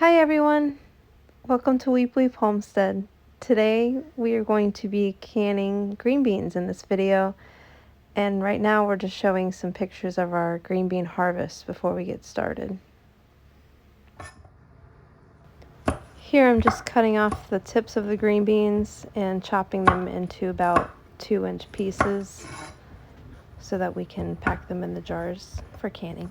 Hi everyone, welcome to Weep Weep Homestead. Today we are going to be canning green beans in this video, and right now we're just showing some pictures of our green bean harvest before we get started. Here I'm just cutting off the tips of the green beans and chopping them into about 2-inch pieces so that we can pack them in the jars for canning.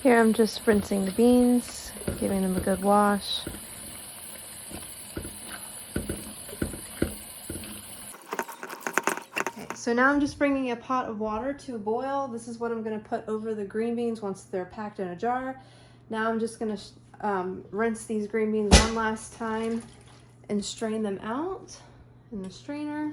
Here I'm just rinsing the beans, giving them a good wash. Okay, so now I'm just bringing a pot of water to a boil. This is what I'm going to put over the green beans once they're packed in a jar. Now I'm just going to rinse these green beans one last time and strain them out in the strainer.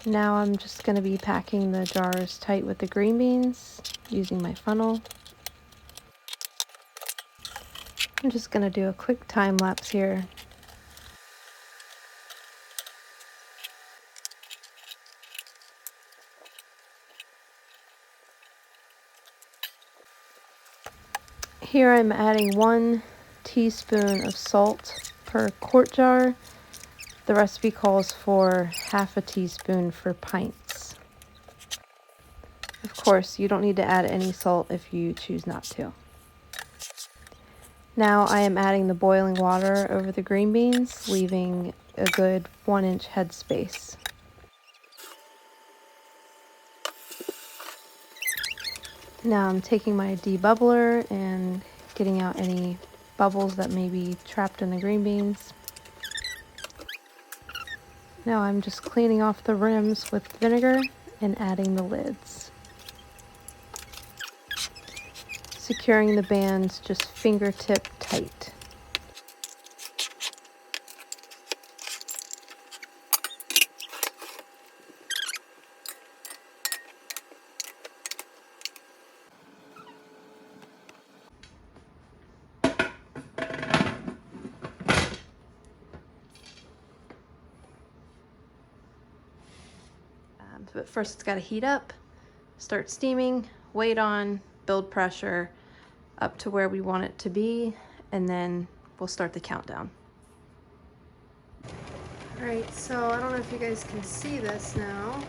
Now I'm just going to be packing the jars tight with the green beans using my funnel. I'm just going to do a quick time lapse here. Here I'm adding 1 teaspoon of salt per quart jar. The recipe calls for half a teaspoon for pints. Of course, you don't need to add any salt if you choose not to. Now I am adding the boiling water over the green beans, leaving a good 1-inch head space. Now I'm taking my debubbler and getting out any bubbles that may be trapped in the green beans. Now I'm just cleaning off the rims with vinegar and adding the lids. Securing the bands just fingertip tight. But first it's got to heat up, start steaming, weight on, build pressure up to where we want it to be, and then we'll start the countdown. Alright, so I don't know if you guys can see this now,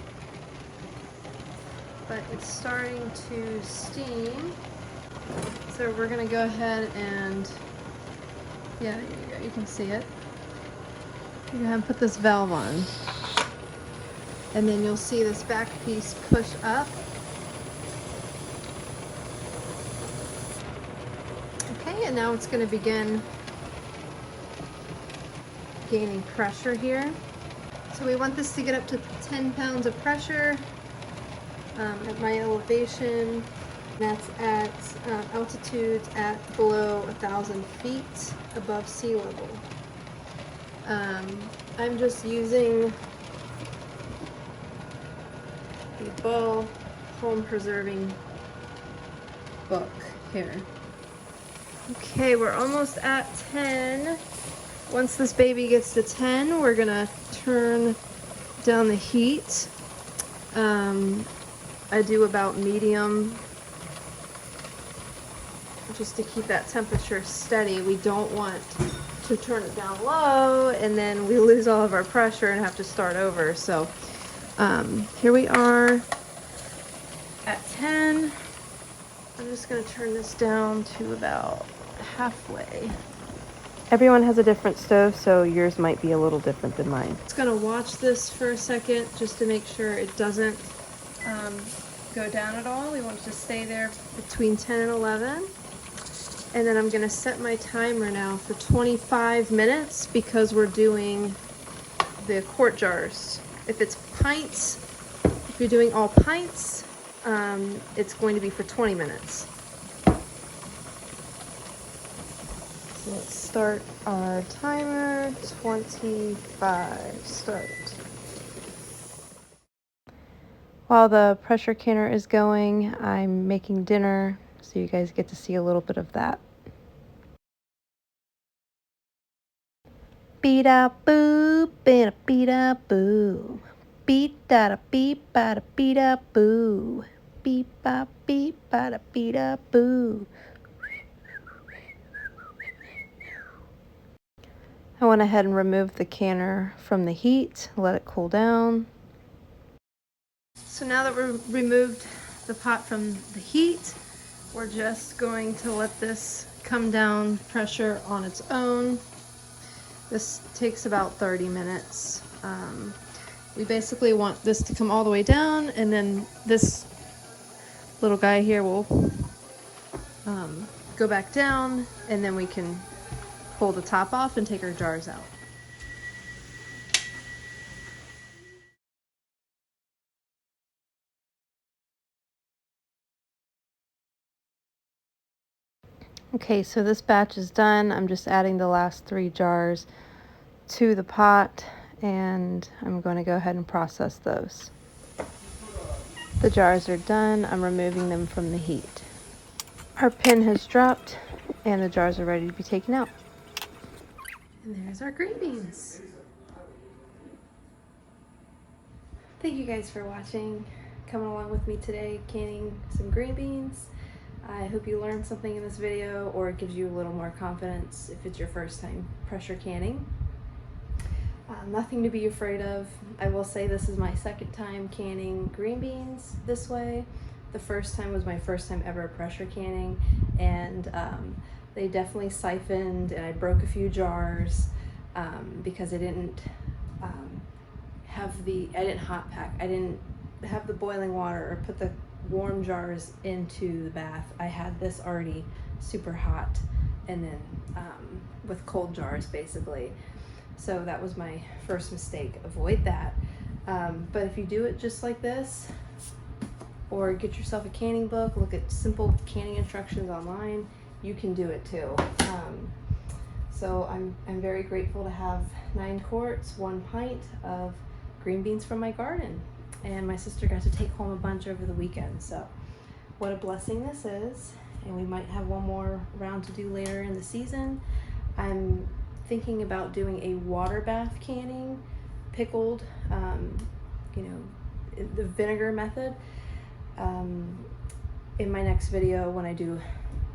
but it's starting to steam. So we're going to go ahead and, yeah, you can see it. You go ahead and put this valve on. And then you'll see this back piece push up. Okay, and now it's going to begin gaining pressure here. So we want this to get up to 10 pounds of pressure at my elevation. That's at altitudes at below 1,000 feet above sea level. I'm just using the Ball Home Preserving book here. Okay, we're almost at 10. Once this baby gets to 10, we're gonna turn down the heat. I do about medium just to keep that temperature steady. We don't want to turn it down low and then we lose all of our pressure and have to start over. So here we are at 10. I'm just going to turn this down to about halfway. Everyone has a different stove, so yours might be a little different than mine. Just going to watch this for a second just to make sure it doesn't go down at all. We want it to stay there between 10 and 11. And then I'm going to set my timer now for 25 minutes because we're doing the quart jars. If it's pints, if you're doing all pints, it's going to be for 20 minutes. So let's start our timer. 25. Start. While the pressure canner is going, I'm making dinner, so you guys get to see a little bit of that. Beat a boo, beat a boo. Beat da beep bada beat a boo. Beep ba beep bada beat a boo. I went ahead and removed the canner from the heat, let it cool down. So now that we've removed the pot from the heat, we're just going to let this come down pressure on its own. This takes about 30 minutes. We basically want this to come all the way down, and then this little guy here will go back down, and then we can pull the top off and take our jars out. Okay, so this batch is done. I'm just adding the last 3 jars to the pot, and I'm going to go ahead and process those. The jars are done. I'm removing them from the heat. Our pin has dropped, and the jars are ready to be taken out. And there's our green beans. Thank you guys for watching, coming along with me today, canning some green beans. I hope you learned something in this video, or it gives you a little more confidence if it's your first time pressure canning. Nothing to be afraid of. I will say this is my second time canning green beans this way. The first time was my first time ever pressure canning, and they definitely siphoned, and I broke a few jars because I didn't I didn't hot pack. I didn't have the boiling water or put the warm jars into the bath. I had this already super hot, and then with cold jars basically. So that was my first mistake. Avoid that. But if you do it just like this, or get yourself a canning book, look at simple canning instructions online, you can do it too. So I'm very grateful to have 9 quarts, 1 pint of green beans from my garden. And my sister got to take home a bunch over the weekend. So what a blessing this is. And we might have one more round to do later in the season. I'm thinking about doing a water bath canning, pickled, you know, the vinegar method, in my next video when I do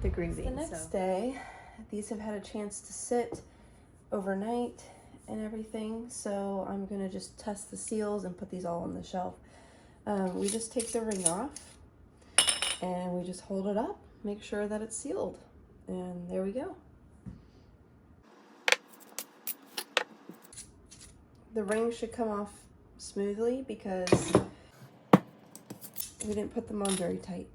the green beans. The next day, these have had a chance to sit overnight and everything, so I'm gonna just test the seals and put these all on the shelf. We just take the ring off and we just hold it up, make sure that it's sealed, and there we go. The ring should come off smoothly because we didn't put them on very tight.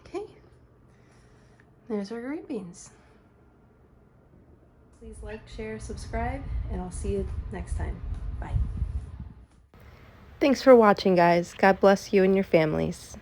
Okay, there's our green beans. Please like, share, subscribe, and I'll see you next time. Bye. Thanks for watching, guys. God bless you and your families.